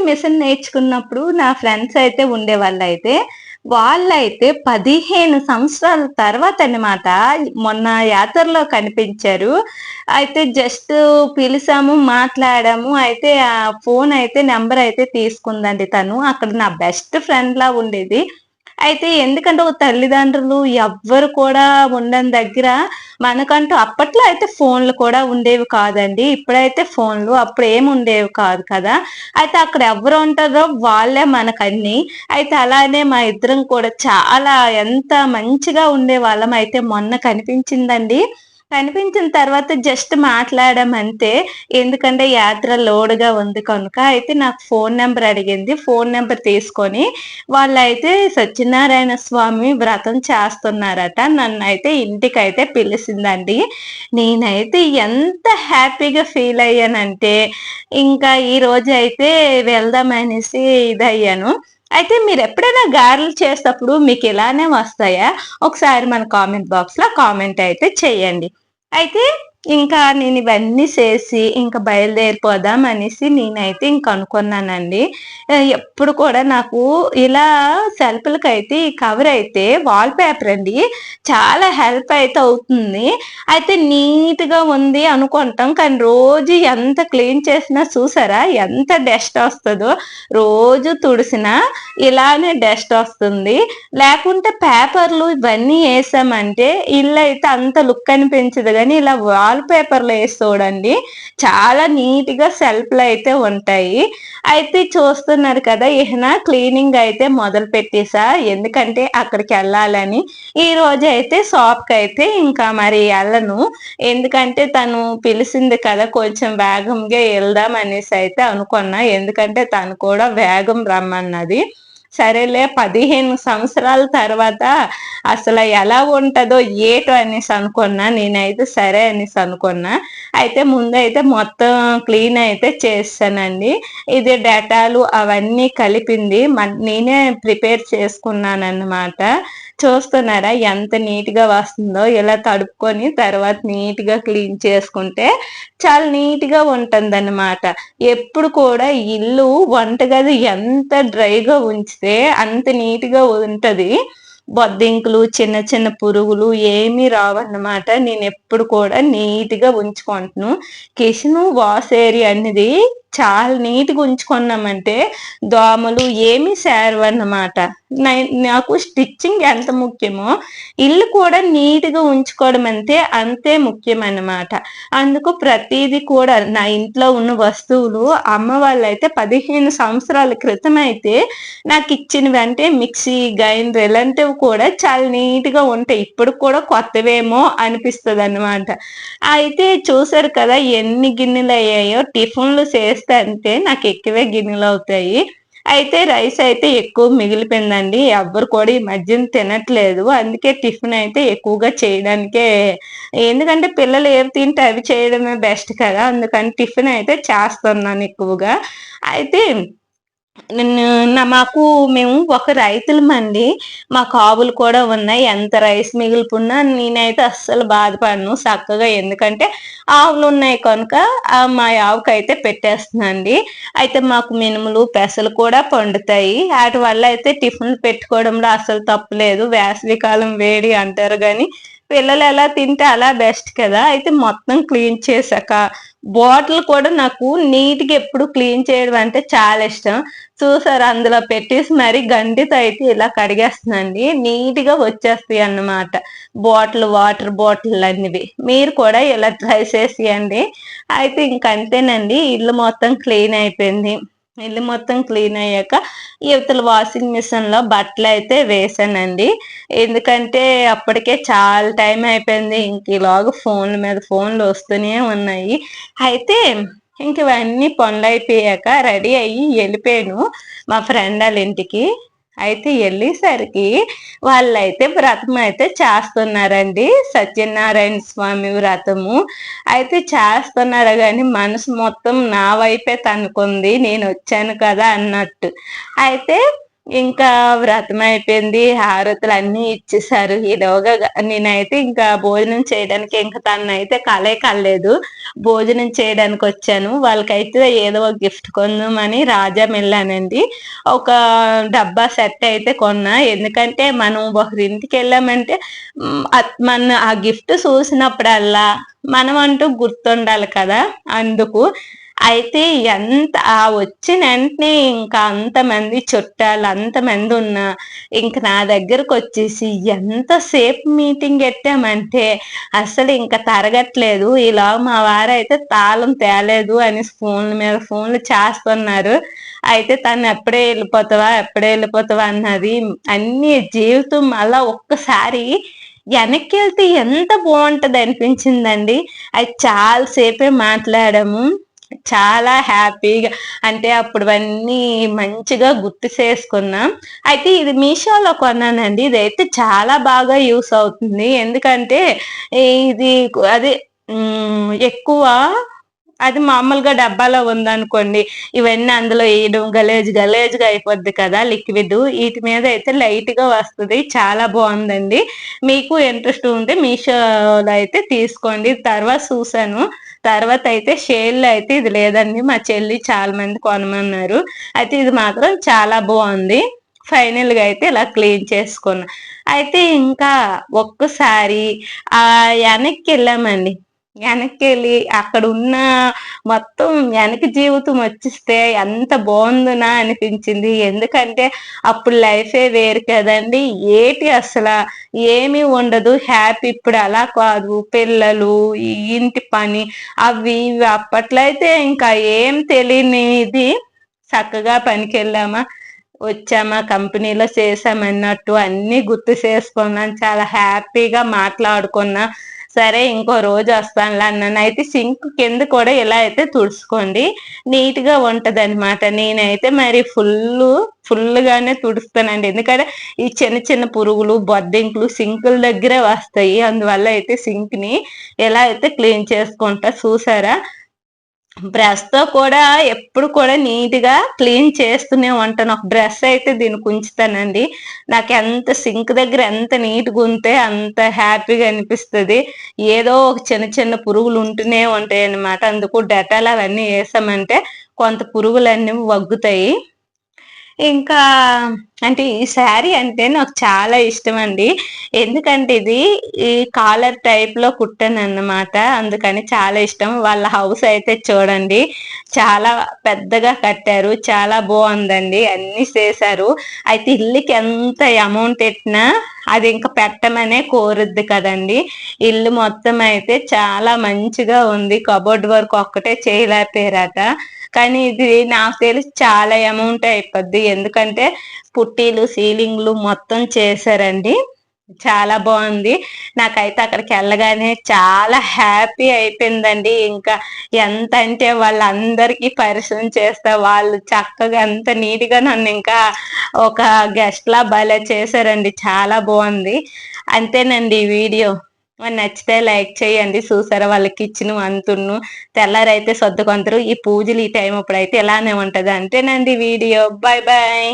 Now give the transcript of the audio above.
Washing machine నేర్చుకున్నప్పుడు నా friends అయితే ఉండేవాళ్ళైతే, వాళ్ళైతే 15 సంవత్సరాల తర్వాత అన్నమాట మొన్న యాత్రలో కనిపించారు. అయితే జస్ట్ పిలిసాము, మాట్లాడాము. అయితే ఆ ఫోన్ అయితే నంబర్ అయితే తీసుకుందండి తను. అక్కడ నా బెస్ట్ ఫ్రెండ్‌లా ఉండేది. అయితే ఎందుకంటే ఒక తల్లిదండ్రులు ఎవ్వరు కూడా ఉండని దగ్గర మనకంటూ అప్పట్లో అయితే ఫోన్‌లు కూడా ఉండేవి కాదండి. ఇప్పుడైతే ఫోన్‌లు అప్పుడేమి ఉండేవి కాదు కదా! అయితే అక్కడ ఎవరు ఉంటారో వాళ్ళే మనకన్నీ. అయితే అలానే మా ఇద్దరం కూడా చాలా ఎంత మంచిగా ఉండేవాళ్ళం. అయితే మొన్న కనిపించిందండి. కనిపించిన తర్వాత జస్ట్ మాట్లాడాం అంతే. ఎందుకంటే యాత్ర లోడ్‌గా ఉంది కనుక. అయితే నాకు ఫోను నంబర్ అడిగింది. ఫోను నంబర్ తీసుకొని వాళ్ళైతే సత్యనారాయణ స్వామి వ్రతం చేస్తున్నారట. నన్నైతే ఇంటికైతే పిలిసిందండి. నేనైతే ఎంత హ్యాపీగా ఫీల్ అయ్యానంటే, ఇంకా ఈరోజైతే వెళ్దామనేసి ఇదయ్యాను. అయితే మీరెప్పుడైనా గారెలు చేసేటప్పుడు మీకిలానే వస్తాయా? ఒకసారి మన కామెంట్ బాక్స్‌లో కామెంట్ అయితే చేయండి. అయితే ఇంకా నేనివన్నీ చేసి ఇంక బయలుదేరిపోదాం అనేసి నేనైతే ఇంక అనుకున్నానండి. ఎప్పుడు కూడా నాకు ఇలా సెల్ఫ్‌లకైతే ఈ కవరయితే వాల్ పేపర్ అండి. చాలా హెల్ప్ అయితే అవుతుంది. అయితే నీట్‌గా ఉంది అనుకుంటాం. కానీ రోజు ఎంత క్లీన్ చేసినా చూసారా ఎంత డస్ట్ ఒస్తదో. రోజు తుడిసినా ఇలానే డస్ట్ ఒస్తుంది. లేకుంటే పేపర్‌లు ఇవన్నీ ఏసామంటే ఇల్లయితే అంత లుక్ అనిపించదు గానీ, ఇలా వాల్ పేపర్‌లో ఏసి చూడండి చాలా నీట్‌గా సెల్ఫ్‌లో అయితే ఉంటాయి. అయితే చూస్తున్నారు కదా! క్లీనింగ్ అయితే మొదలు పెట్టేసా. ఎందుకంటే అక్కడికెళ్ళాలని. ఈరోజైతే షాప్‌కైతే ఇంకా మరి ఎళ్ళను. ఎందుకంటే తను పిలిసింది కదా! కొంచెం వేగంగా ఎళ్దాం అనేసైతే అనుకున్నా. ఎందుకంటే తను కూడా వేగం రమ్మన్నది. సరేలే 15 సంవత్సరాల తర్వాత అసల ఎలా ఉంటదో ఏటో అనేసి అనుకున్నా. నేనైతే సరే అనేసి అనుకున్నా. అయితే ముందైతే మొత్తం క్లీన్ అయితే చేసేసానండి. ఇది డెటాలు అవన్నీ కలిపింది. నేనే ప్రిపేర్ చేసుకున్నానన్నమాట. చూస్తున్నారా ఎంత నీట్‌గా వస్తుందో. ఇలా తడుపుకొని తర్వాత నీట్‌గా క్లీన్ చేసుకుంటే చాలా నీట్‌గా ఉంటుందన్నమాట. ఎప్పుడు కూడా ఇల్లు వంటగది ఎంత డ్రైగా ఉంచితే అంత నీట్‌గా ఉంటది. బొద్దింకలు, చిన్న చిన్న పురుగులు ఏమీ రావన్నమాట. నేనెప్పుడు కూడా నీట్‌గా ఉంచుకుంటున్నాను. కిచెను, వాష్ ఏరియా అనేది చాలా నీట్‌గా ఉంచుకున్నామంటే దోమలు ఏమీ చేరవన్నమాట. నాకు స్టిచ్చింగ్ ఎంత ముఖ్యమో, ఇల్లు కూడా నీట్‌గా ఉంచుకోవడం అంతే ముఖ్యమన్నమాట. అందుకు ప్రతీది కూడా నా ఇంట్లో ఉన్న వస్తువులు అమ్మ వాళ్ళైతే 15 సంవత్సరాల క్రితమైతే నాకిచ్చినవంటే మిక్సీ, గ్రైండర్ ఇలాంటివి కూడా చాలా నీట్‌గా ఉంటాయి. ఇప్పటికి కూడా కొత్తవేమో అనిపిస్తదన్నమాట. అయితే చూసారు కదా! ఎన్ని గిన్నెలయ్యాయో టిఫిన్‌లు చేస్తే అంటే నాకెక్కువే గిన్నెలవుతాయి. అయితే రైస్ అయితే ఎక్కువ మిగిలిపోయిందండి. ఎవ్వరు కూడా ఈ మధ్యన తినట్లేదు. అందుకే టిఫిన్ అయితే ఎక్కువగా చేయడానికే ఎందుకంటే పిల్లలు ఏవి తింటే అవి చేయడమే బెస్ట్ కదా! అందుకని టిఫిన్ అయితే చేస్తున్నాను ఎక్కువగా. అయితే నిన్ను మాకు మేము ఒక రైతులమండి. మాకు ఆవులు కూడా ఉన్నాయి. ఎంత రైస్ మిగిలిపోయినా నేనైతే అస్సలు బాధపడను. చక్కగా ఎందుకంటే ఆవులున్నాయి కనుక మా ఆవుకైతే పెట్టేస్తున్నానండి. అయితే మాకు మినుములు, పెసలు కూడా పండుతాయి. ఆటి వల్ల అయితే టిఫిన్‌లు పెట్టుకోవడంలో అస్సలు తప్పులేదు. వేసవికాలం వేడి అంటారు గానీ, పిల్లలు ఎలా తింటే అలా బెస్ట్ కదా! అయితే మొత్తం క్లీన్ చేశాక బాటిల్ కూడా నాకు నీట్‌గా ఎప్పుడు క్లీన్ చేయడం అంటే చాలా ఇష్టం. చూసారా అందులో పెట్టేసి మరి గంటితో అయితే ఇలా కడిగేస్తున్నానండి. నీట్‌గా వచ్చేస్తాయన్నమాట. వాటర్ బాటిల్లన్నవి. మీరు కూడా ఇలా ట్రై చేసియండి. అయితే ఇంకంతేనండి. ఇల్లు మొత్తం క్లీన్ అయిపోయింది. ఇల్లు మొత్తం క్లీన్ అయ్యాక ఇవతల వాషింగ్ మిషన్‌లో బట్టలైతే వేశానండి. ఎందుకంటే అప్పటికే చాలా టైం అయిపోయింది. ఇంక ఈలోగా ఫోన్ల మీద ఫోన్లు వస్తూనే ఉన్నాయి. అయితే ఇంక ఇవన్నీ పనులయిపోయాక రెడీ అయ్యి ఎళ్ళిపోయాను మా ఫ్రెండ్ ఆళ్ళ ఇంటికి. అయితే ఎళ్ళేసరికి వాళ్ళైతే వ్రతం అయితే చేస్తున్నారండి. సత్యనారాయణ స్వామి వ్రతము. అయితే చేస్తున్నారు గానీ మనసు మొత్తం నా వైపే తన్నుకుంది. నేనొచ్చాను కదా అన్నట్టు. అయితే ఇంకా వ్రతం అయిపోయింది. హారతులు అన్నీ ఇచ్చేసారు. ఈలోగా నేనైతే ఇంకా భోజనం చేయడానికి ఇంక తననైతే కలలేదు. భోజనం చేయడానికొచ్చాను. వాళ్ళకైతే ఏదో ఒక గిఫ్ట్ కొందామని రాజాం ఎళ్ళానండి. ఒక డబ్బా సెట్ అయితే కొన్నా. ఎందుకంటే మనం ఒకరింటికెళ్ళామంటే మన ఆ గిఫ్ట్ చూసినప్పుడల్లా మనమంటూ గుర్తుండాలి కదా! అందుకు. అయితే వచ్చిన వెంటనే ఇంకా అంతమంది చుట్టాలు అంతమంది ఉన్నా ఇంక నా దగ్గరకొచ్చేసి ఎంతసేపు మీటింగ్ ఎట్టామంటే అసలు ఇంక తరగట్లేదు. ఇలా మా వారైతే తాళం తేలేదు అని ఫోన్ల మీద ఫోన్లు చేస్తున్నారు. అయితే తను ఎప్పుడే వెళ్ళిపోతావా అన్నది. అన్ని జీవితం అలా ఒక్కసారి వెనక్కెళ్తే ఎంత బాగుంటది అనిపించిందండి. అది చాలా సేపే మాట్లాడాము. చాలా హ్యాపీగా అంటే అప్పుడువన్నీ మంచిగా గుర్తు చేసుకున్నాం. అయితే ఇది మీషోలో కొన్నానండి. ఇదైతే చాలా బాగా యూస్ అవుతుంది. ఎందుకంటే ఇది అదే ఎక్కువ అది మామూలుగా డబ్బాలో ఉందనుకోండి, ఇవన్నీ అందులో ఎయడం గలేజ్‌గా అయిపోద్ది కదా! లిక్విడ్. ఈటి మీద అయితే లైట్‌గా వస్తది. చాలా బావుందండి. మీకు ఇంట్రెస్ట్ ఉంటే మీషోలో అయితే తీసుకోండి. తర్వాత చూసాను. తర్వాత అయితే షేల్‌లో అయితే ఇది లేదండి. మా చెల్లి చాలా మంది కొనమన్నారు. అయితే ఇది మాత్రం చాలా బావుంది. ఫైనల్‌గా అయితే ఇలా క్లీన్ చేసుకున్నా. అయితే ఇంకా ఒక్కసారి ఎనక్కెళ్ళామండి. ఎనక్కెళ్ళి అక్కడున్న మొత్తం వెనక జీవితం వచ్చేస్తే ఎంత బావుండునా అనిపించింది. ఎందుకంటే అప్పుడు లైఫే వేరు కదండీ! ఏమీ ఉండదు. హ్యాపీ. ఇప్పుడు అలా కాదు. పిల్లలు, ఈ ఇంటి పని అవి ఇవి అప్పట్లో అయితే ఇంకా ఏం తెలియనిది చక్కగా పనికెళ్ళామా, వచ్చామా, కంపెనీలో చేశామన్నట్టు అన్నీ గుర్తు చేసుకున్నాం. చాలా హ్యాపీగా మాట్లాడుకున్నా. సరే ఇంకో రోజు వస్తానులే అన్నాను. అయితే సింక్ కింద కూడా ఇలా అయితే తుడుచుకోండి. నీట్‌గా ఉంటదనమాట. నేనైతే మరి ఫుల్లుగానే తుడుస్తానండి. ఎందుకంటే ఈ చిన్న చిన్న పురుగులు, బొద్దింకలు సింకుల దగ్గరే వస్తాయి. అందువల్ల అయితే సింక్‌ని ఎలా అయితే క్లీన్ చేసుకుంటా చూసారా? బ్రష్‌తో కూడా ఎప్పుడు కూడా నీట్‌గా క్లీన్ చేస్తూనే ఉంటాను. ఒక బ్రష్ అయితే దీనికి ఉంచుతానండి. నాకెంత సింక్ దగ్గర ఎంత నీట్‌గుంటే అంత హ్యాపీగా అనిపిస్తది. ఏదో ఒక చిన్న చిన్న పురుగులు ఉంటూనే ఉంటాయన్నమాట. అందుకు డెటాల్ అవన్నీ ఏసామంటే కొంత పురుగులన్నీ వగ్గుతాయి. ఇంకా అంటే ఈ శారీ అంటే నాకు చాలా ఇష్టమండి. ఎందుకంటే ఇది ఈ కాలర్ టైప్‌లో కుట్టానన్నమాట. అందుకని చాలా ఇష్టం. వాళ్ళ హౌస్ అయితే చూడండి. చాలా పెద్దగా కట్టారు. చాలా బావుందండి. అన్నీ చేశారు. అయితే ఇల్లుకి ఎంత అమౌంట్ ఎట్టినా అది ఇంక పెట్టమనే కోరుద్ది కదండీ! ఇల్లు మొత్తం అయితే చాలా మంచిగా ఉంది. కబోర్డ్ వర్క్ ఒక్కటే చేయలేకపోయారట. కానీ ఇది నాకు తెలిసి చాలా అమౌంట్ అయిపోద్ది. ఎందుకంటే పుట్టీలు, సీలింగ్‌లు మొత్తం చేశారండి. చాలా బావుంది. నాకైతే అక్కడికెళ్ళగానే చాలా హ్యాపీ అయిపోయిందండి. ఇంకా ఎంతంటే వాళ్ళందరికీ పరిచయం చేస్తా, వాళ్ళు చక్కగా ఎంత నీట్‌గా నన్నింకా ఒక గెస్ట్‌లా భలే చేశారండి. చాలా బావుంది. అంతేనండి ఈ వీడియో. మరి నచ్చితే లైక్ చేయండి. చూసారా వాళ్ళ కిచెను అంతును. తెల్లారైతే సర్దుకుంటారు. ఈ పూజలు ఈ టైం అప్పుడైతే ఇలానే ఉంటది. అంతేనండి వీడియో. Bye bye.